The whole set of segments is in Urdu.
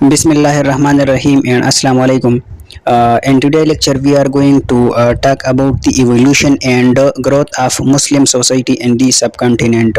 Bismillah ar-Rahman ar-Rahim and Assalamu alaikum. In today's lecture, we are going to talk about the evolution and growth of Muslim society in the subcontinent.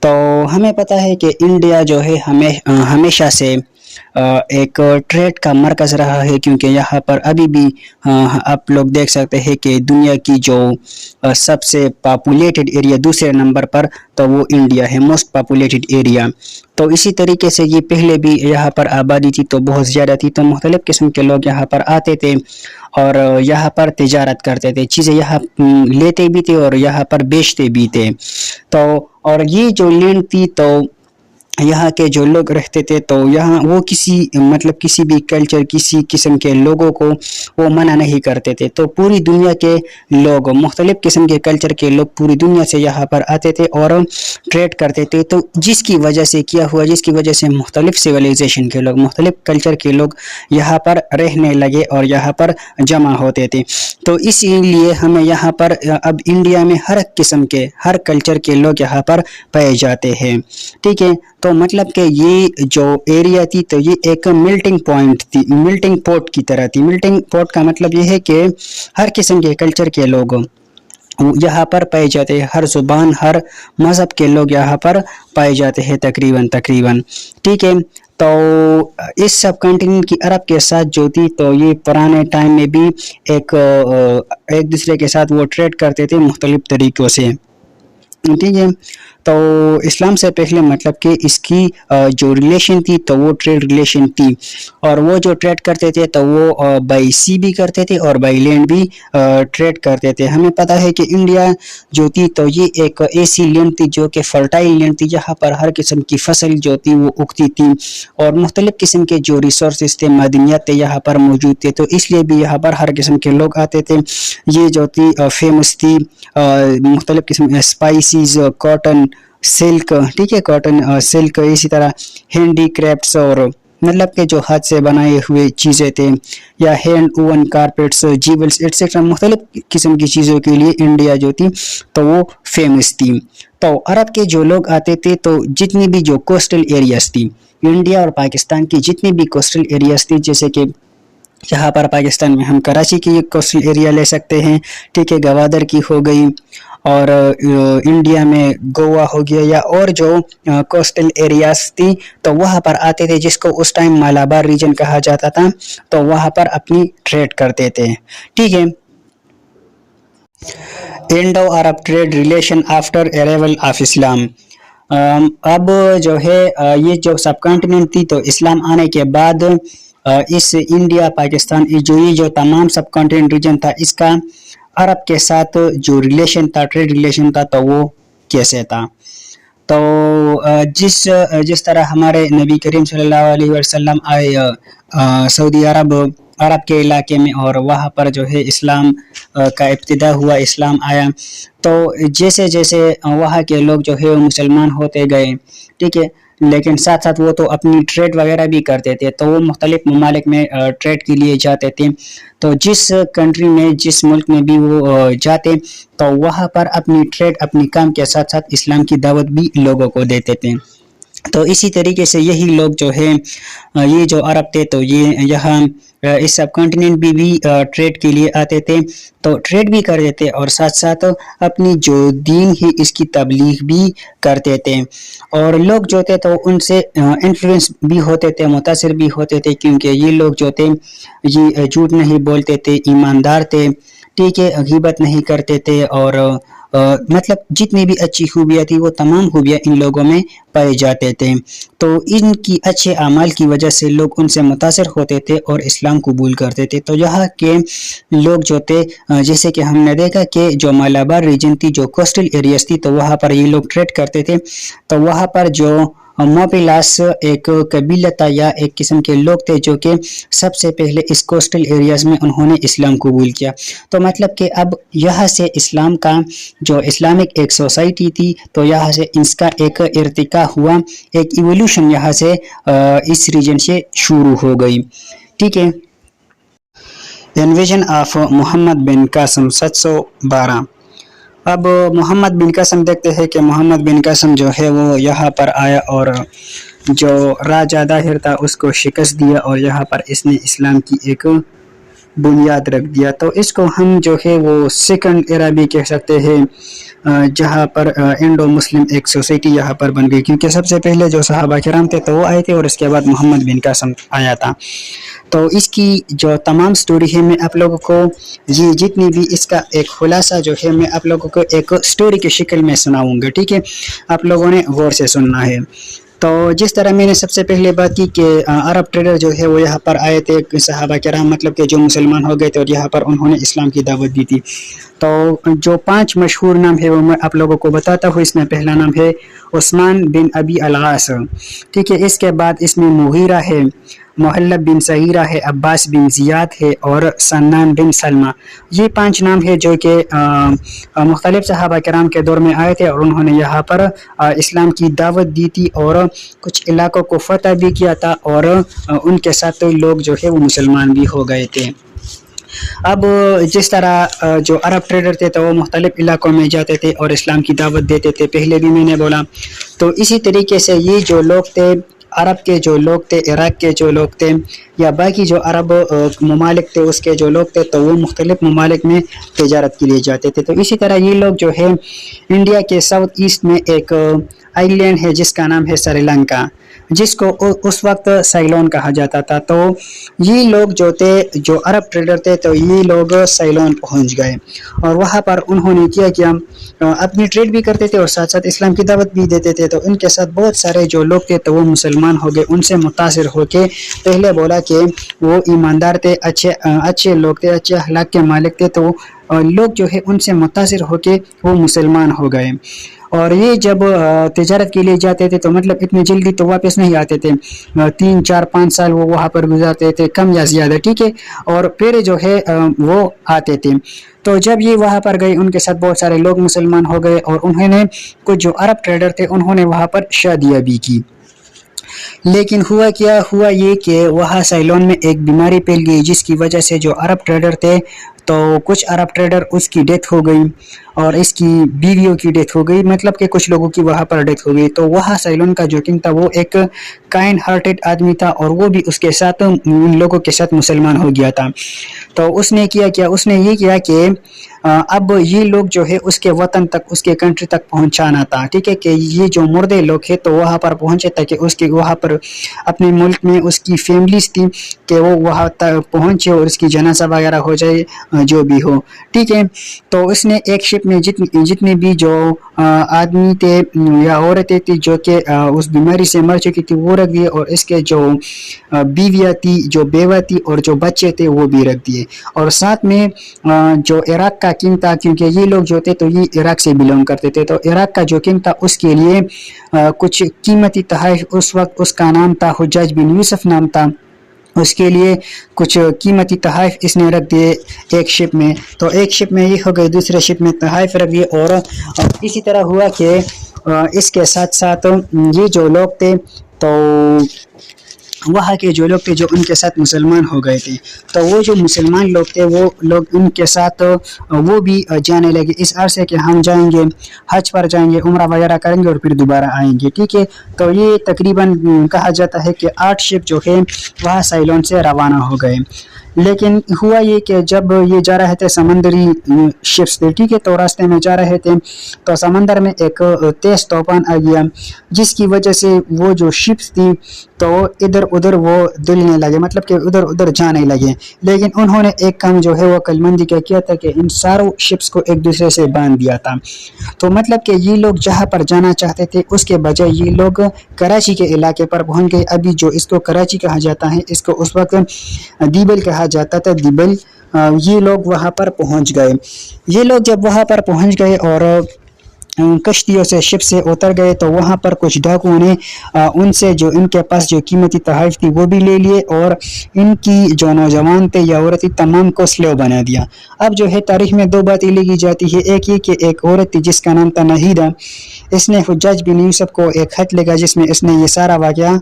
تو ہمیں پتہ ہے کہ انڈیا جو ہے ہمیشہ سے ایک ٹریڈ کا مرکز رہا ہے، کیونکہ یہاں پر ابھی بھی آپ لوگ دیکھ سکتے ہیں کہ دنیا کی جو سب سے پاپولیٹڈ ایریا دوسرے نمبر پر تو وہ انڈیا ہے، موسٹ پاپولیٹڈ ایریا۔ تو اسی طریقے سے یہ پہلے بھی یہاں پر آبادی تھی تو بہت زیادہ تھی، تو مختلف قسم کے لوگ یہاں پر آتے تھے اور یہاں پر تجارت کرتے تھے، چیزیں یہاں لیتے بھی تھے اور یہاں پر بیچتے بھی تھے۔ تو اور یہ جو لینڈ تھی تو یہاں کے جو لوگ رہتے تھے تو یہاں وہ کسی بھی کلچر، کسی قسم کے لوگوں کو وہ منع نہیں کرتے تھے، تو پوری دنیا کے لوگ، مختلف قسم کے کلچر کے لوگ پوری دنیا سے یہاں پر آتے تھے اور ٹریڈ کرتے تھے۔ تو جس کی وجہ سے مختلف سویلائزیشن کے لوگ، مختلف کلچر کے لوگ یہاں پر رہنے لگے اور یہاں پر جمع ہوتے تھے۔ تو اسی لیے ہمیں یہاں پر اب انڈیا میں ہر کلچر کے لوگ یہاں پر پائے جاتے ہیں، ٹھیک ہے۔ تو مطلب کہ یہ جو ایریا تھی تو یہ ایک ملٹنگ پوائنٹ تھی، ملٹنگ پوٹ کی طرح تھی۔ ملٹنگ پوٹ کا مطلب یہ ہے کہ ہر قسم کے کلچر کے لوگ یہاں پر پائے جاتے ہیں، ہر زبان، ہر مذہب کے لوگ یہاں پر پائے جاتے ہیں تقریباً، ٹھیک ہے۔ تو اس سب کنٹیننٹ کی عرب کے ساتھ جو تھی تو یہ پرانے ٹائم میں بھی ایک دوسرے کے ساتھ وہ ٹریڈ کرتے تھے مختلف طریقوں سے، ٹھیک ہے۔ تو اسلام سے پہلے مطلب کہ اس کی جو ریلیشن تھی تو وہ ٹریڈ ریلیشن تھی، اور وہ جو ٹریڈ کرتے تھے تو وہ بائی سی بھی کرتے تھے اور بائی لینڈ بھی ٹریڈ کرتے تھے۔ ہمیں پتہ ہے کہ انڈیا جو تھی تو یہ ایک ایسی لینڈ تھی جو کہ فرٹائل لینڈ تھی، جہاں پر ہر قسم کی فصل جو تھی وہ اگتی تھی، اور مختلف قسم کے جو ریسورسز تھے، معدنیات تھے، یہاں پر موجود تھے، تو اس لیے بھی یہاں پر ہر قسم کے لوگ آتے تھے۔ یہ جو تھی فیمس تھی مختلف قسم اسپائسیز، کاٹن، سلک، ٹھیک ہے، کاٹن، سلک، اسی طرح ہینڈی کرافٹس، اور مطلب کہ جو ہاتھ سے بنائے ہوئے چیزیں تھے، یا ہینڈ اوون کارپیٹس، جیولز ایٹسٹرا، مختلف قسم کی چیزوں کے لیے انڈیا جو تھی تو وہ فیمس تھی۔ تو عرب کے جو لوگ آتے تھے تو جتنی بھی جو کوسٹل ایریاز تھی، انڈیا اور پاکستان کی جتنی بھی کوسٹل ایریاز تھی، جیسے کہ یہاں پر پاکستان میں ہم کراچی کی کوسٹل ایریا لے سکتے ہیں، ٹھیک ہے، گوادر کی ہو گئی، اور انڈیا میں گوا ہو گیا، یا اور جو کوسٹل ایریاز تھی تو وہاں پر آتے تھے، جس کو اس ٹائم مالابار ریجن کہا جاتا تھا، تو وہاں پر اپنی ٹریڈ کرتے تھے، ٹھیک ہے۔ Indo Arab trade relation after arrival of Islam. اب جو ہے یہ جو سب کانٹیننٹ تھی تو اسلام آنے کے بعد اس انڈیا، پاکستان، یہ جو تمام سب کانٹیننٹ ریجن تھا، اس کا عرب کے ساتھ جو ریلیشن تھا، ٹریڈ ریلیشن تھا، تو وہ کیسے تھا؟ تو جس طرح ہمارے نبی کریم صلی اللہ علیہ وسلم آئے سعودی عرب کے علاقے میں، اور وہاں پر جو ہے اسلام کا ابتدا ہوا، اسلام آیا، تو جیسے جیسے وہاں کے لوگ جو ہے وہ مسلمان ہوتے گئے، ٹھیک ہے، لیکن ساتھ ساتھ وہ تو اپنی ٹریڈ وغیرہ بھی کرتے تھے، تو وہ مختلف ممالک میں ٹریڈ کے لیے جاتے تھے، تو جس کنٹری میں، جس ملک میں بھی وہ جاتے تو وہاں پر اپنی ٹریڈ، اپنی کام کے ساتھ ساتھ اسلام کی دعوت بھی لوگوں کو دیتے تھے۔ تو اسی طریقے سے یہی لوگ جو ہے، یہ جو عرب تھے تو یہ یہاں اس سب کانٹیننٹ بھی ٹریڈ کے لیے آتے تھے، تو ٹریڈ بھی کرتے تھے اور ساتھ ساتھ اپنی جو دین ہے اس کی تبلیغ بھی کرتے تھے، اور لوگ جو تھے تو ان سے انفلوئنس بھی ہوتے تھے، متاثر بھی ہوتے تھے، کیونکہ یہ لوگ جو تھے یہ جھوٹ نہیں بولتے تھے، ایماندار تھے، ٹھیک ہے، غیبت نہیں کرتے تھے، اور مطلب جتنی بھی اچھی خوبیاں تھی وہ تمام خوبیاں ان لوگوں میں پائے جاتے تھے، تو ان کی اچھے اعمال کی وجہ سے لوگ ان سے متاثر ہوتے تھے اور اسلام قبول کرتے تھے۔ تو یہاں کے لوگ جو تھے، جیسے کہ ہم نے دیکھا کہ جو مالابار ریجن تھی، جو کوسٹل ایریاز تھی، تو وہاں پر یہ لوگ ٹریڈ کرتے تھے، تو وہاں پر جو موپلاس ایک قبیلہ تھا یا ایک قسم کے لوگ تھے جو کہ سب سے پہلے اس کوسٹل ایریاز میں انہوں نے اسلام قبول کیا، تو مطلب کہ اب یہاں سے اسلام کا جو اسلامک ایک سوسائٹی تھی تو یہاں سے اس کا ایک ارتقاء ہوا، ایک ایولیوشن یہاں سے اس ریجن سے شروع ہو گئی، ٹھیک ہے۔ انویژن آف محمد بن قاسم 712۔ اب محمد بن قاسم دیکھتے ہیں کہ محمد بن قاسم جو ہے وہ یہاں پر آیا اور جو راجہ داہر تھا اس کو شکست دیا، اور یہاں پر اس نے اسلام کی ایک بنیاد رکھ دیا. تو اس کو ہم جو ہے وہ سیکنڈ ایرا بھی کہہ سکتے ہیں, جہاں پر انڈو مسلم ایک سوسائٹی یہاں پر بن گئی, کیونکہ سب سے پہلے جو صحابہ کرام تھے تو وہ آئے تھے, اور اس کے بعد محمد بن قاسم آیا تھا. تو اس کی جو تمام سٹوری ہے میں آپ لوگوں کو یہ جتنی بھی اس کا ایک خلاصہ جو ہے میں آپ لوگوں کو ایک سٹوری کی شکل میں سناؤں گا, ٹھیک ہے, آپ لوگوں نے غور سے سننا ہے. تو جس طرح میں نے سب سے پہلے بات کی کہ عرب ٹریڈر جو ہے وہ یہاں پر آئے تھے, صحابہ کرام مطلب کہ جو مسلمان ہو گئے تھے, اور یہاں پر انہوں نے اسلام کی دعوت دی تھی. تو جو 5 مشہور نام ہے وہ میں آپ لوگوں کو بتاتا ہوں. اس میں پہلا نام ہے عثمان بن ابی العاص, ٹھیک ہے. اس کے بعد اس میں مغیرہ ہے, محلب بن سہیرہ ہے, عباس بن زیاد ہے, اور سنان بن سلمہ. یہ 5 نام ہے جو کہ مختلف صحابہ کرام کے دور میں آئے تھے, اور انہوں نے یہاں پر اسلام کی دعوت دی تھی, اور کچھ علاقوں کو فتح بھی کیا تھا, اور ان کے ساتھ لوگ جو ہے وہ مسلمان بھی ہو گئے تھے. اب جس طرح جو عرب ٹریڈر تھے تو وہ مختلف علاقوں میں جاتے تھے اور اسلام کی دعوت دیتے تھے, پہلے بھی میں نے بولا. تو اسی طریقے سے یہ جو لوگ تھے, عرب کے جو لوگ تھے, عراق کے جو لوگ تھے, یا باقی جو عرب ممالک تھے اس کے جو لوگ تھے, تو وہ مختلف ممالک میں تجارت کے لیے جاتے تھے. تو اسی طرح یہ لوگ جو ہے انڈیا کے ساؤتھ ایسٹ میں ایک آئی لینڈ ہے جس کا نام ہے سری لنکا, جس کو اس وقت سیلون کہا جاتا تھا. تو یہ لوگ جو تھے, جو عرب ٹریڈر تھے, تو یہ لوگ سیلون پہنچ گئے, اور وہاں پر انہوں نے کیا اپنی ٹریڈ بھی کرتے تھے اور ساتھ ساتھ اسلام کی دعوت بھی دیتے تھے. تو ان کے ساتھ بہت سارے جو لوگ تھے تو وہ مسلمان ہو گئے. ان سے متاثر ہو کے پہلے بولا کہ وہ ایماندار تھے, اچھے لوگ تھے, اچھے اخلاق کے مالک تھے. تو لوگ جو ہے ان سے متاثر ہو کے وہ مسلمان ہو گئے. اور یہ جب تجارت کے لیے جاتے تھے تو مطلب اتنی جلدی تو واپس نہیں آتے تھے, 3 4 5 سال وہ وہاں پر گزارتے تھے, کم یا زیادہ, ٹھیک ہے, اور پھر جو ہے وہ آتے تھے. تو جب یہ وہاں پر گئے ان کے ساتھ بہت سارے لوگ مسلمان ہو گئے, اور انہوں نے کچھ جو عرب ٹریڈر تھے انہوں نے وہاں پر شادیاں بھی کی. لیکن ہوا یہ کہ وہاں سیلون میں ایک بیماری پھیل گئی, جس کی وجہ سے جو عرب ٹریڈر تھے تو کچھ عرب ٹریڈر اس کی ڈیتھ ہو گئی, اور اس کی بیویوں کی ڈیتھ ہو گئی, مطلب کہ کچھ لوگوں کی وہاں پر ڈیتھ ہو گئی. تو وہاں سیلون کا جو کنگ تھا وہ ایک کائنڈ ہارٹڈ آدمی تھا, اور وہ بھی اس کے ساتھ ان لوگوں کے ساتھ مسلمان ہو گیا تھا. تو اس نے اس نے یہ کیا کہ اب یہ لوگ جو ہے اس کے وطن تک, اس کے کنٹری تک پہنچانا تھا, ٹھیک ہے, کہ یہ جو مردے لوگ ہیں تو وہاں پر پہنچے تاکہ اس کے وہاں پر اپنے ملک میں اس کی فیملیز تھی کہ وہ وہاں تک پہنچے اور اس کی جنازہ وغیرہ ہو جائے, جو بھی ہو, ٹھیک ہے. تو اس نے ایک شپ میں جتنے بھی جو آدمی تھے یا عورتیں تھی جو کہ اس بیماری سے مر چکی تھی وہ رکھ دیے, اور اس کے جو بیویاں تھی, جو بیوہ تھی, اور جو بچے تھے وہ بھی رکھ دیے. اور ساتھ میں جو عراق کا کنگ تھا, کیونکہ یہ لوگ جو تھے تو یہ عراق سے بلونگ کرتے تھے, تو عراق کا جو کنگ تھا اس کے لیے کچھ قیمتی تحائف, اس وقت اس کا نام تھا حجاج بن یوسف نام تھا, اس کے لیے کچھ قیمتی تحائف اس نے رکھ دیے ایک شپ میں. تو ایک شپ میں یہ ہو گئی, دوسرے شپ میں تحائف رکھ دیے, اور اسی طرح ہوا کہ اس کے ساتھ ساتھ یہ جو لوگ تھے تو وہاں کے جو لوگ تھے جو ان کے ساتھ مسلمان ہو گئے تھے, تو وہ جو مسلمان لوگ تھے وہ لوگ ان کے ساتھ وہ بھی جانے لگے اس عرصے کہ ہم جائیں گے, حج پر جائیں گے, عمرہ وغیرہ کریں گے اور پھر دوبارہ آئیں گے, ٹھیک ہے. تو یہ تقریباً کہا جاتا ہے کہ 8 شپ جو ہے وہاں سیلون سے روانہ ہو گئے. لیکن ہوا یہ کہ جب یہ جا رہے تھے سمندری شپس تھے, ٹھیک ہے, تو راستے میں جا رہے تھے تو سمندر میں ایک تیز طوفان آ گیا, جس کی وجہ سے وہ جو شپس تھی تو ادھر ادھر وہ دلنے لگے, مطلب کہ ادھر ادھر جانے لگے. لیکن انہوں نے ایک کام جو ہے وہ عقل مندی کا کیا تھا کہ ان ساروں شپس کو ایک دوسرے سے باندھ دیا تھا. تو مطلب کہ یہ لوگ جہاں پر جانا چاہتے تھے اس کے بجائے یہ لوگ کراچی کے علاقے پر پہنچ گئے. ابھی جو اس کو کراچی کہا جاتا ہے اس کو اس وقت دیبل کہا جاتا تھا, دیبل. یہ لوگ وہاں پر پہنچ گئے. یہ لوگ جب وہاں پر پہنچ گئے اور کشتیوں سے شپ سے اتر گئے تو وہاں پر کچھ ڈاکوؤں نے ان سے جو ان کے پاس جو قیمتی تحائف تھی وہ بھی لے لیے, اور ان کی جو نوجوان تھے یا عورتیں تمام کو سلیو بنا دیا. اب جو ہے تاریخ میں 2 باتیں لکھی جاتی ہے, ایک یہ کہ ایک عورت تھی جس کا نام تھا نہیدہ, اس نے حجاج بن یوسف کو ایک خط لکھا جس میں اس نے یہ سارا واقعہ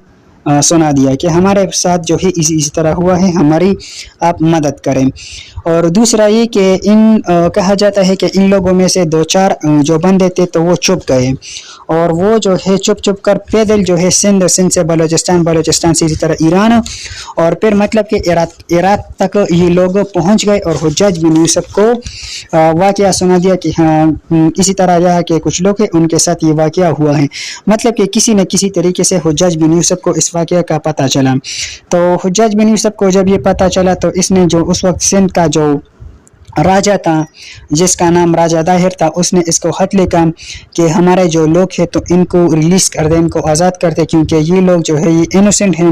سنا دیا کہ ہمارے ساتھ جو ہے اسی طرح ہوا ہے، ہماری آپ مدد کریں۔ اور دوسرا یہ کہ کہا جاتا ہے کہ ان لوگوں میں سے دو چار جو بندے تھے تو وہ چھپ گئے، اور وہ جو ہے چھپ کر پیدل جو ہے سندھ سے بلوچستان سے اسی طرح ایران، اور پھر مطلب کہ عراق تک یہ لوگ پہنچ گئے، اور حجاج بن یوسف کو واقعہ سنا دیا کہ ہاں اسی طرح یہاں کے کچھ لوگ ہیں، ان کے ساتھ یہ واقعہ ہوا ہے۔ مطلب کہ کسی نہ کسی طریقے سے حجاج بن یوسف کو اس واقعہ کا پتہ چلا۔ تو حجاج بن یوسف کو جب یہ پتہ چلا تو اس نے جو اس وقت سندھ کا جو راجہ تھا جس کا نام راجہ داہر تھا، اس نے اس کو خط لکھا کہ ہمارے جو لوگ ہیں تو ان کو ریلیز کر دیں، ان کو آزاد کر دیں، کیونکہ یہ لوگ جو ہے یہ انوسنٹ ہیں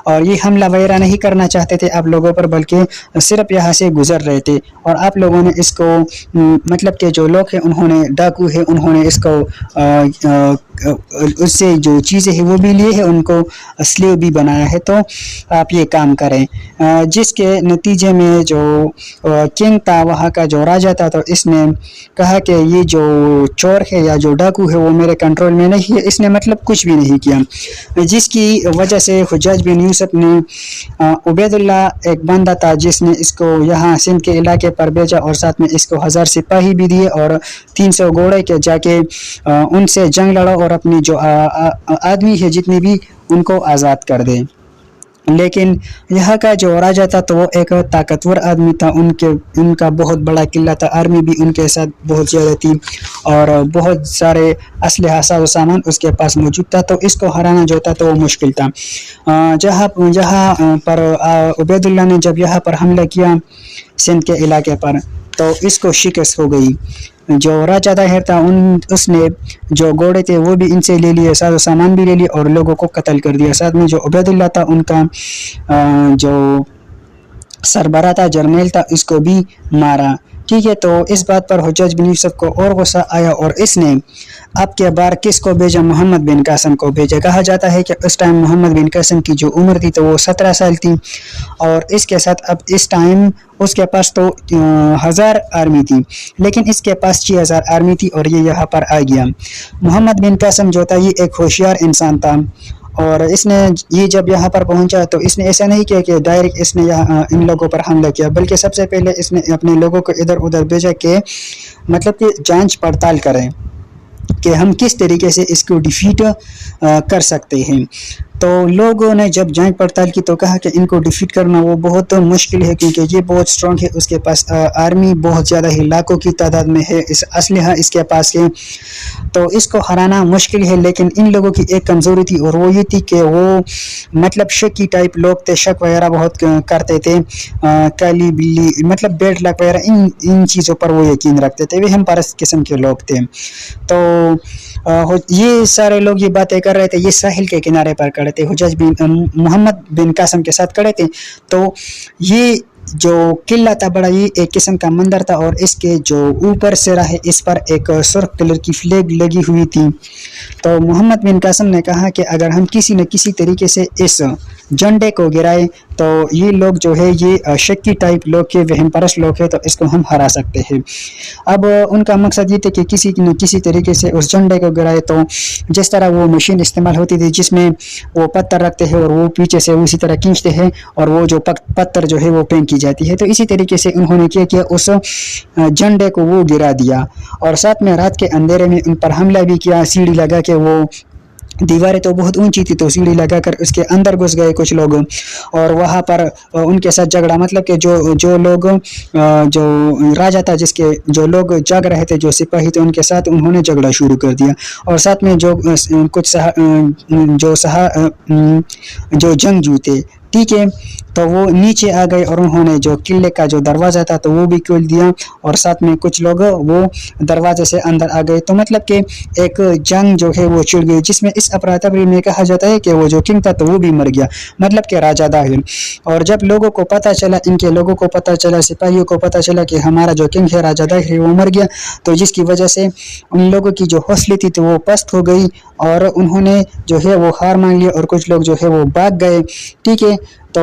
اور یہ حملہ وغیرہ نہیں کرنا چاہتے تھے آپ لوگوں پر، بلکہ صرف یہاں سے گزر رہے تھے، اور آپ لوگوں نے اس کو مطلب کہ جو لوگ ہیں انہوں نے ڈاکو ہے انہوں نے اس کو اس سے جو چیزیں ہیں وہ بھی لیے ہیں، ان کو سلیو بھی بنایا ہے، تو آپ یہ کام کریں۔ جس کے نتیجے میں جو کنگ تھا وہاں کا جو راجہ تھا، تو اس نے کہا کہ یہ جو چور ہے یا جو ڈاکو ہے وہ میرے کنٹرول میں نہیں ہے، اس نے مطلب کچھ بھی نہیں کیا، جس کی وجہ سے حجاج بن یوسف نے عبید اللہ ایک بندہ تھا جس نے اس کو یہاں سندھ کے علاقے پر بھیجا، اور ساتھ میں اس کو 1000 سپاہی بھی دیے اور 300 گھوڑے کے جا کے ان سے جنگ لڑا اور اپنی جو آدمی ہے جتنی بھی ان کو آزاد کر دے۔ لیکن یہاں کا جو راجہ تھا تو وہ ایک طاقتور آدمی تھا، ان کا بہت بڑا قلعہ تھا، آرمی بھی ان کے ساتھ بہت زیادہ تھی اور بہت سارے اسلحہ ساز و سامان اس کے پاس موجود تھا، تو اس کو ہرانا جو تھا تو وہ مشکل تھا۔ جہاں پر عبید اللہ نے جب یہاں پر حملہ کیا سندھ کے علاقے پر تو اس کو شکست ہو گئی۔ جو راجہ داہر تھا اس نے جو گھوڑے تھے وہ بھی ان سے لے لیے، ساز و سامان بھی لے لیے اور لوگوں کو قتل کر دیا۔ ساتھ میں جو عبید اللہ تھا ان کا جو سربراہ تھا، جرنیل تھا، اس کو بھی مارا۔ ٹھیک ہے، تو اس بات پر حجاج بن یوسف کو اور غصہ آیا اور اس نے اب کے بار کس کو بھیجا؟ محمد بن قاسم کو بھیجا۔ کہا جاتا ہے کہ اس ٹائم محمد بن قاسم کی جو عمر تھی تو وہ 17 سال تھی، اور اس کے ساتھ اب اس ٹائم اس کے پاس تو 1000 آرمی تھی، لیکن اس کے پاس 6000 آرمی تھی اور یہ یہاں پر آ گیا۔ محمد بن قاسم جو تھا یہ ایک ہوشیار انسان تھا، اور اس نے یہ جب یہاں پر پہنچا تو اس نے ایسا نہیں کیا کہ ڈائریکٹ اس نے ان لوگوں پر حملہ کیا، بلکہ سب سے پہلے اس نے اپنے لوگوں کو ادھر ادھر بھیجا کہ مطلب کہ جانچ پڑتال کریں کہ ہم کس طریقے سے اس کو ڈیفیٹ کر سکتے ہیں۔ تو لوگوں نے جب جانچ پڑتال کی تو کہا کہ ان کو ڈیفیٹ کرنا وہ بہت مشکل ہے، کیونکہ یہ بہت اسٹرانگ ہے، اس کے پاس آرمی بہت زیادہ ہی لاکھوں کی تعداد میں ہے، اس اسلحہ اس کے پاس ہے، تو اس کو ہرانا مشکل ہے۔ لیکن ان لوگوں کی ایک کمزوری تھی اور وہ یہ تھی کہ وہ مطلب شکی ٹائپ لوگ تھے، شک وغیرہ بہت کرتے تھے، کالی بلی مطلب بیڈ لک وغیرہ ان چیزوں پر وہ یقین رکھتے تھے، وہ ہم پرست قسم کے لوگ تھے۔ تو یہ سارے لوگ یہ باتیں کر رہے تھے، یہ ساحل کے کنارے پر کھڑے تھے، حجاج بن محمد بن قاسم کے ساتھ کھڑے تھے، تو یہ جو قلعہ تھا بڑا یہ ایک قسم کا مندر تھا، اور اس کے جو اوپر سرا ہے اس پر ایک سرخ کلر کی فلیگ لگی ہوئی تھی۔ تو محمد بن قاسم نے کہا کہ اگر ہم کسی نہ کسی طریقے سے اس جھنڈے کو گرائے تو یہ لوگ جو ہے یہ شکی ٹائپ لوگ کے وہم پرست لوگ ہیں، تو اس کو ہم ہرا سکتے ہیں۔ اب ان کا مقصد یہ تھا کہ کسی نہ کسی طریقے سے اس جھنڈے کو گرائے، تو جس طرح وہ مشین استعمال ہوتی تھی جس میں وہ پتھر رکھتے ہیں اور وہ پیچھے سے اسی طرح کھینچتے ہیں اور وہ جو پتھر جو ہے وہ پھینکی جاتی ہے، تو اسی طریقے سے انہوں نے کیا کیا اس جھنڈے کو وہ گرا دیا، اور ساتھ میں رات کے اندھیرے میں ان پر حملہ بھی کیا، سیڑھی لگا کے، وہ دیواریں تو بہت اونچی تھی تو سیڑھی لگا کر اس کے اندر گھس گئے کچھ لوگ، اور وہاں پر ان کے ساتھ جھگڑا، مطلب کہ جو لوگ جو راجہ تھا جس کے جو لوگ جاگ رہے تھے، جو سپاہی تھے، ان کے ساتھ انہوں نے جھگڑا شروع کر دیا، اور ساتھ میں جو جنگجو تھے، ٹھیک ہے، تو وہ نیچے آ گئے اور انہوں نے جو قلعے کا جو دروازہ تھا تو وہ بھی کھول دیا، اور ساتھ میں کچھ لوگ وہ دروازے سے اندر آ گئے، تو مطلب کہ ایک جنگ جو ہے وہ چھڑ گئی، جس میں اس افراتفری میں کہا جاتا ہے کہ وہ جو کنگ تھا تو وہ بھی مر گیا، مطلب کہ راجہ داہر۔ اور جب لوگوں کو پتہ چلا، ان کے لوگوں کو پتہ چلا، سپاہیوں کو پتہ چلا کہ ہمارا جو کنگ ہے راجہ داہر ہے وہ مر گیا، تو جس کی وجہ سے ان لوگوں کی جو حوصلے تھی تو وہ پست ہو گئی، اور انہوں نے جو ہے وہ ہار مان لی، اور کچھ لوگ جو ہے وہ بھاگ گئے، ٹھیک ہے۔ تو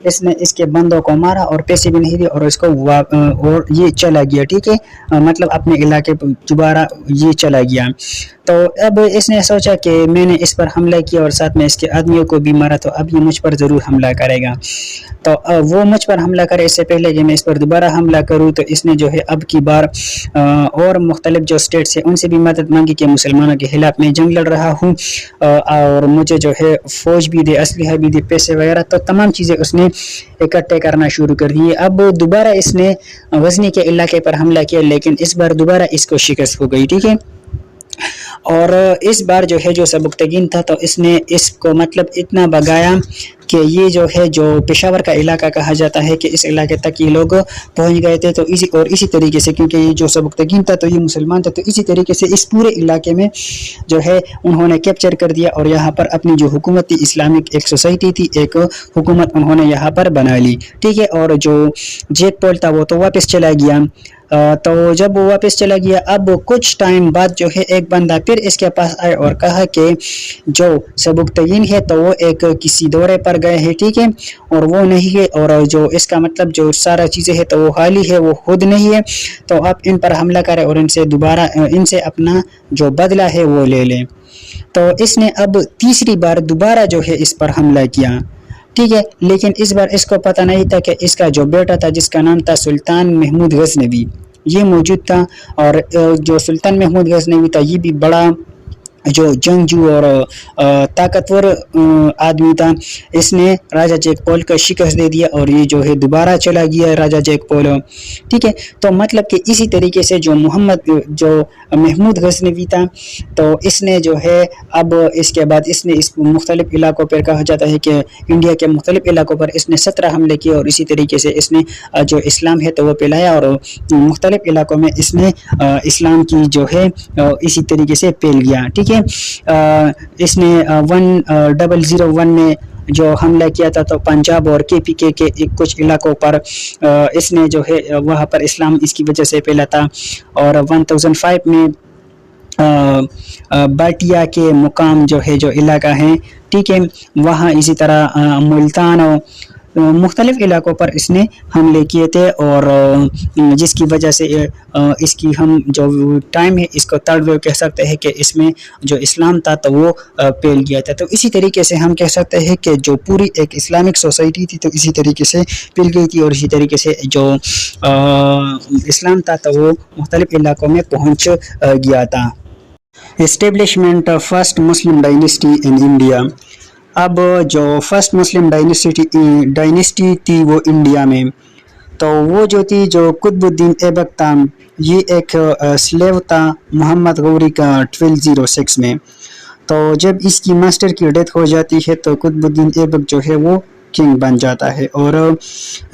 اس نے اس کے بندوں کو مارا اور پیسے بھی نہیں دیے اور اس کو اور یہ چلا گیا، ٹھیک ہے، مطلب اپنے علاقے پر دوبارہ یہ چلا گیا۔ تو اب اس نے سوچا کہ میں نے اس پر حملہ کیا اور ساتھ میں اس کے آدمیوں کو بھی مارا، تو اب یہ مجھ پر ضرور حملہ کرے گا۔ تو وہ مجھ پر حملہ کرے اس سے پہلے کہ میں اس پر دوبارہ حملہ کروں، تو اس نے جو ہے اب کی بار اور مختلف جو اسٹیٹس ہیں ان سے بھی مدد مانگی کہ مسلمانوں کے خلاف میں جنگ لڑ رہا ہوں اور مجھے جو ہے فوج بھی دے، اسلحہ بھی دے، پیسے وغیرہ، تو تمام چیزیں اس نے اکٹھے کرنا شروع کر دیے۔ اب دوبارہ اس نے غزنی کے علاقے پر حملہ کیا، لیکن اس بار دوبارہ اس کو شکست ہو گئی، ٹھیک ہے۔ اور اس بار جو ہے جو سبکتگین تھا تو اس نے اس کو مطلب اتنا بگایا کہ یہ جو ہے جو پشاور کا علاقہ کہا جاتا ہے کہ اس علاقے تک یہ لوگ پہنچ گئے تھے، تو اسی طریقے سے کیونکہ یہ جو سبکتگین تھا تو یہ مسلمان تھا، تو اسی طریقے سے اس پورے علاقے میں جو ہے انہوں نے کیپچر کر دیا اور یہاں پر اپنی جو حکومت تھی، اسلامک ایک سوسائٹی تھی، ایک حکومت انہوں نے یہاں پر بنا لی، ٹھیک ہے۔ اور جو جیک پول تھا وہ تو واپس چلا گیا۔ تو جب وہ واپس چلا گیا، اب کچھ ٹائم بعد جو ہے ایک بندہ پھر اس کے پاس آئے اور کہا کہ جو سبکتگین ہے تو وہ ایک کسی دورے پر گئے ہیں، ٹھیک ہے، اور وہ نہیں ہے، اور جو اس کا مطلب جو سارا چیزیں ہے تو وہ خالی ہے، وہ خود نہیں ہے، تو آپ ان پر حملہ کریں اور ان سے اپنا جو بدلہ ہے وہ لے لیں۔ تو اس نے اب تیسری بار دوبارہ جو ہے اس پر حملہ کیا، ٹھیک ہے، لیکن اس بار اس کو پتہ نہیں تھا کہ اس کا جو بیٹا تھا جس کا نام تھا سلطان محمود غزنوی، یہ موجود تھا، اور جو سلطان محمود غزنوی تھا یہ بھی بڑا جو جنگجو اور طاقتور آدمی تھا۔ اس نے راجہ جیک پول کا شکست دے دیا اور یہ جو ہے دوبارہ چلا گیا راجہ جیک پول، ٹھیک ہے۔ تو مطلب کہ اسی طریقے سے جو محمود غزنوی تھا تو اس نے جو ہے اب اس کے بعد اس نے اس مختلف علاقوں پر کہا جاتا ہے کہ انڈیا کے مختلف علاقوں پر اس نے 17 حملے کیے اور اسی طریقے سے اس نے جو اسلام ہے تو وہ پھیلایا اور مختلف علاقوں میں اس نے اسلام کی جو ہے اسی طریقے سے پھیل گیا، ٹھیک ہے۔ اس نے 1001 میں جو حملہ کیا تھا تو پنجاب اور کے کچھ علاقوں پر اس نے جو ہے وہاں پر اسلام اس کی وجہ سے پھیلا تھا، اور 1005 میں باٹیا کے مقام جو ہے جو علاقہ ہے، ٹھیک ہے، وہاں اسی طرح ملتان اور مختلف علاقوں پر اس نے حملے کیے تھے، اور جس کی وجہ سے اس کی ہم جو ٹائم ہے اس کو تھرڈ ویو کہہ سکتے ہیں کہ اس میں جو اسلام تھا تو وہ پھیل گیا تھا۔ تو اسی طریقے سے ہم کہہ سکتے ہیں کہ جو پوری ایک اسلامک سوسائٹی تھی تو اسی طریقے سے پھیل گئی تھی، اور اسی طریقے سے جو اسلام تھا تو وہ مختلف علاقوں میں پہنچ گیا تھا۔ Establishment first Muslim dynasty in India. اب جو فرسٹ مسلم ڈائنیسٹی تھی وہ انڈیا میں، تو وہ جو تھی جو قطب الدین ایبک تھا، یہ ایک سلیو تھا محمد غوری کا 1206 میں۔ تو جب اس کی ماسٹر کی ڈیتھ ہو جاتی ہے تو قطب الدین ایبک جو ہے وہ کنگ بن جاتا ہے، اور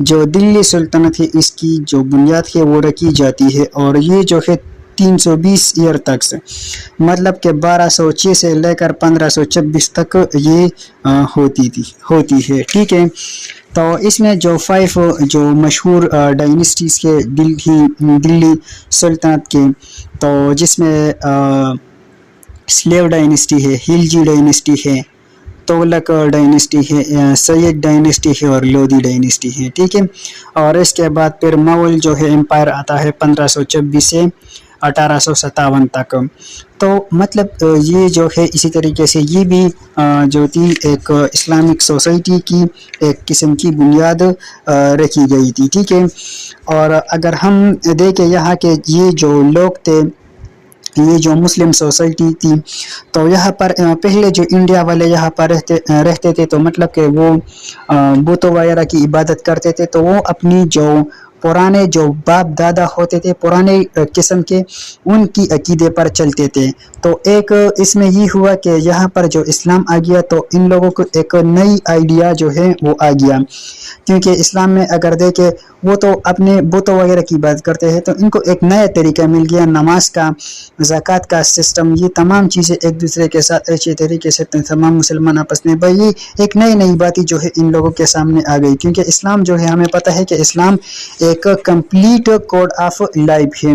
جو دلی سلطنت ہے اس کی جو بنیاد ہے وہ رکھی جاتی ہے، اور یہ جو ہے 320 ایئر تک سے، مطلب کہ 1206 سے لے کر 1526 تک یہ ہوتی ہے، ٹھیک ہے۔ تو اس میں جو 5 جو مشہور ڈائنیسٹیز کے دلی سلطنت کے، تو جس میں سلیو ڈائنیسٹی ہے، ہلجی ڈائنیسٹی ہے، تغلق ڈائنیسٹی ہے، سید ڈائنیسٹی ہے اور لودھی ڈائنیسٹی ہے، ٹھیک ہے۔ اور اس کے بعد پھر مغل جو ہے امپائر آتا ہے 1526 سے 1857 تک۔ تو مطلب یہ جو ہے اسی طریقے سے یہ بھی جو تھی ایک اسلامک سوسائٹی کی ایک قسم کی بنیاد رکھی گئی تھی، ٹھیک ہے۔ اور اگر ہم دیکھیں یہاں کے یہ جو لوگ تھے، یہ جو مسلم سوسائٹی تھی، تو یہاں پر پہلے جو انڈیا والے یہاں پر رہتے تھے تو مطلب کہ وہ بتوں وغیرہ کی عبادت کرتے تھے، تو وہ اپنی جو پرانے جو باپ دادا ہوتے تھے پرانے قسم کے، ان کی عقیدے پر چلتے تھے۔ تو ایک اس میں یہ ہوا کہ یہاں پر جو اسلام آ گیا تو ان لوگوں کو ایک نئی آئیڈیا جو ہے وہ آ گیا، کیونکہ اسلام میں اگر دیکھیں وہ تو اپنے بتوں وغیرہ کی بات کرتے ہیں، تو ان کو ایک نیا طریقہ مل گیا، نماز کا، زکوٰۃ کا سسٹم، یہ تمام چیزیں ایک دوسرے کے ساتھ اچھے طریقے سے تمام مسلمان آپس میں بھائی ایک نئی باتیں جو ہے ان لوگوں کے سامنے آ گئی، کیونکہ اسلام جو ہے ہمیں پتہ ہے کہ اسلام ایک کمپلیٹ کوڈ آف لائف ہے،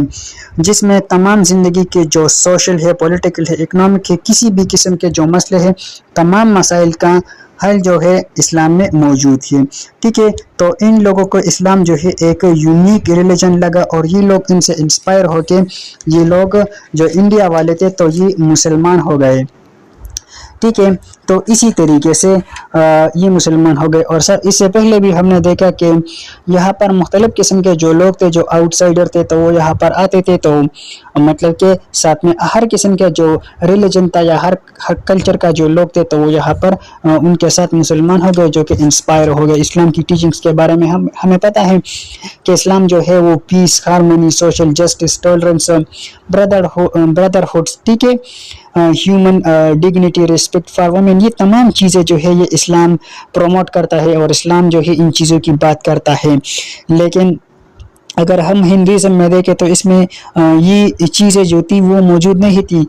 جس میں تمام زندگی کے جو سوشل ہے، پولیٹیکل ہے، اکنامک ہے، کسی بھی قسم کے جو مسئلے ہیں، تمام مسائل کا حل جو ہے اسلام میں موجود ہے، ٹھیک ہے۔ تو ان لوگوں کو اسلام جو ہے ایک یونیک ریلیجن لگا، اور یہ لوگ ان سے انسپائر ہو کے یہ لوگ جو انڈیا والے تھے تو یہ مسلمان ہو گئے، ٹھیک ہے۔ تو اسی طریقے سے یہ مسلمان ہو گئے۔ اور سر اس سے پہلے بھی ہم نے دیکھا کہ یہاں پر مختلف قسم کے جو لوگ تھے، جو آؤٹ سائڈر تھے، تو وہ یہاں پر آتے تھے، تو مطلب کہ ساتھ میں ہر قسم کا جو ریلیجن تھا یا ہر کلچر کا جو لوگ تھے تو وہ یہاں پر ان کے ساتھ مسلمان ہو گئے، جو کہ انسپائر ہو گئے اسلام کی ٹیچنگز کے بارے میں۔ ہمیں پتہ ہے کہ اسلام جو ہے وہ peace, harmony, social justice, tolerance, brotherhood, ٹھیک ہے، human dignity, respect for women, یہ تمام چیزیں جو ہے یہ اسلام پروموٹ کرتا ہے، اور اسلام جو ہے ان چیزوں کی بات کرتا ہے۔ لیکن اگر ہم ہندوازم میں دیکھیں تو اس میں یہ چیزیں جو تھی وہ موجود نہیں تھی۔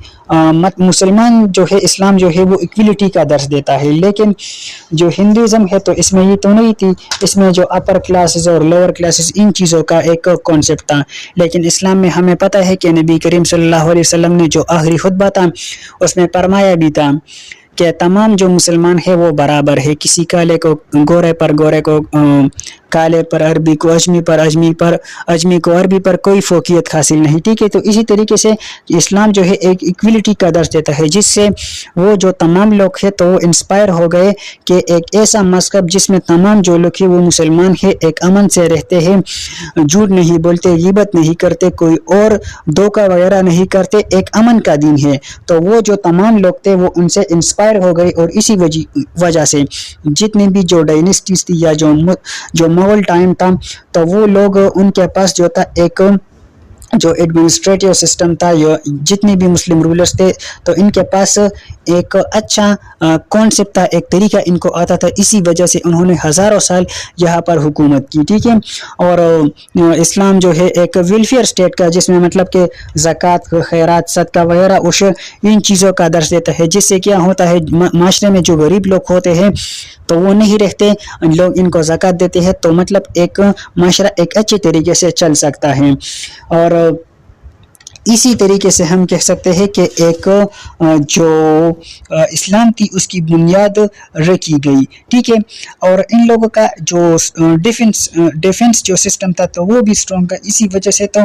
مسلمان جو ہے اسلام جو ہے وہ ایکویلٹی کا درس دیتا ہے، لیکن جو ہندوازم ہے تو اس میں یہ تو نہیں تھی، اس میں جو اپر کلاسز اور لوور کلاسز ان چیزوں کا ایک کانسیپٹ تھا۔ لیکن اسلام میں ہمیں پتہ ہے کہ نبی کریم صلی اللہ علیہ وسلم نے جو آخری خطبہ تھا اس میں فرمایا بھی تھا کہ تمام جو مسلمان ہے وہ برابر ہے، کسی کالے کو گورے پر، گورے کو کالے پر، عربی کو اجمی پر، اجمی کو عربی پر کوئی فوقیت حاصل نہیں، ٹھیک ہے۔ تو اسی طریقے سے اسلام جو ہے ایک ایکویلٹی کا درس دیتا ہے، جس سے وہ جو تمام لوگ ہیں تو وہ انسپائر ہو گئے کہ ایک ایسا مذہب جس میں تمام جو لوگ ہیں وہ مسلمان ہیں، ایک امن سے رہتے ہیں، جھوٹ نہیں بولتے، غیبت نہیں کرتے، کوئی اور دھوکہ وغیرہ نہیں کرتے، ایک امن کا دین ہے۔ تو وہ جو تمام لوگ تھے وہ ان سے انسپائر ہو گئے، اور اسی وجہ سے جتنی بھی جو ڈائنیسٹیز تھی یا جو مغل ٹائم تھا تو وہ لوگ ان کے پاس جو تھا ایک جو ایڈمنسٹریٹو سسٹم تھا، جتنے بھی مسلم رولرز تھے تو ان کے پاس ایک اچھا کانسیپٹ تھا، ایک طریقہ ان کو آتا تھا، اسی وجہ سے انہوں نے ہزاروں سال یہاں پر حکومت کی، ٹھیک ہے۔ اور اسلام جو ہے ایک ویلفیئر اسٹیٹ کا، جس میں مطلب کہ زکوٰۃ، خیرات، صدقہ وغیرہ عشر ان چیزوں کا درس دیتا ہے، جس سے کیا ہوتا ہے معاشرے میں جو غریب لوگ ہوتے ہیں تو وہ نہیں رہتے، لوگ ان کو زکوٰۃ دیتے ہیں، تو مطلب ایک معاشرہ ایک اچھے طریقے سے چل سکتا ہے۔ اور اسی طریقے سے ہم کہہ سکتے ہیں کہ ایک جو اسلام تھی اس کی بنیاد رکھی گئی، ٹھیک ہے۔ اور ان لوگوں کا جو ڈیفنس جو سسٹم تھا تو وہ بھی اسٹرانگ تھا، اسی وجہ سے تو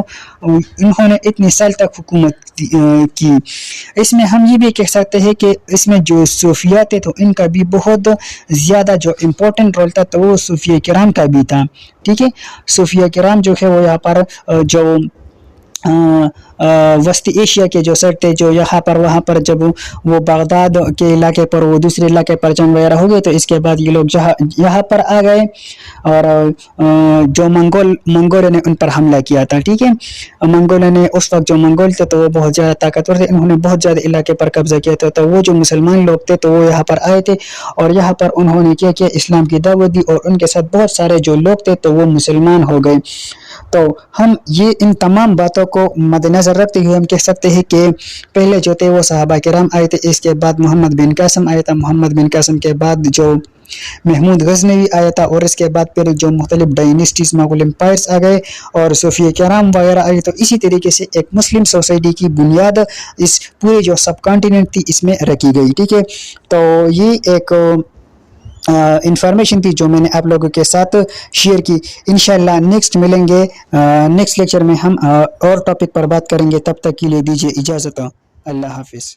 انہوں نے اتنے سال تک حکومت کی۔ اس میں ہم یہ بھی کہہ سکتے ہیں کہ اس میں جو صوفیہ تھے تو ان کا بھی بہت زیادہ جو امپورٹنٹ رول تھا تو وہ صوفیہ کرام کا بھی تھا، ٹھیک ہے۔ صوفیہ کرام جو ہے وہ یہاں پر جو وسطی ایشیا کے جو سر تھے، جو یہاں پر وہاں پر جب وہ بغداد کے علاقے پر، وہ دوسرے علاقے پر جنگ وغیرہ ہو گئے تو اس کے بعد یہ لوگ یہاں پر آ گئے، اور جو منگولوں نے ان پر حملہ کیا تھا، ٹھیک ہے۔ منگولوں نے اس وقت جو منگول تھے تو وہ بہت زیادہ طاقتور تھے، انہوں نے بہت زیادہ علاقے پر قبضہ کیا تھا، تو وہ جو مسلمان لوگ تھے تو وہ یہاں پر آئے تھے، اور یہاں پر انہوں نے کیا اسلام کی دعوت دی، اور ان کے ساتھ بہت سارے جو لوگ تھے تو وہ مسلمان ہو گئے۔ تو ہم یہ ان تمام باتوں کو مد نظر رکھتے ہوئے ہم کہہ سکتے ہیں کہ پہلے جو تھے وہ صحابہ کرام آئے تھے، اس کے بعد محمد بن قاسم آیا تھا، محمد بن قاسم کے بعد جو محمود غزنوی آیا تھا، اور اس کے بعد پھر جو مختلف ڈائنیسٹیز، مغل امپائرز آ گئے، اور صوفیہ کرام وغیرہ آئے۔ تو اسی طریقے سے ایک مسلم سوسائٹی کی بنیاد اس پورے جو سب کانٹیننٹ تھی اس میں رکھی گئی، ٹھیک ہے۔ تو یہ ایک انفارمیشن تھی جو میں نے آپ لوگوں کے ساتھ شیئر کی۔ انشاءاللہ نیکسٹ ملیں گے، نیکسٹ لیکچر میں ہم اور ٹاپک پر بات کریں گے، تب تک کے لیے دیجیے اجازت، اللہ حافظ۔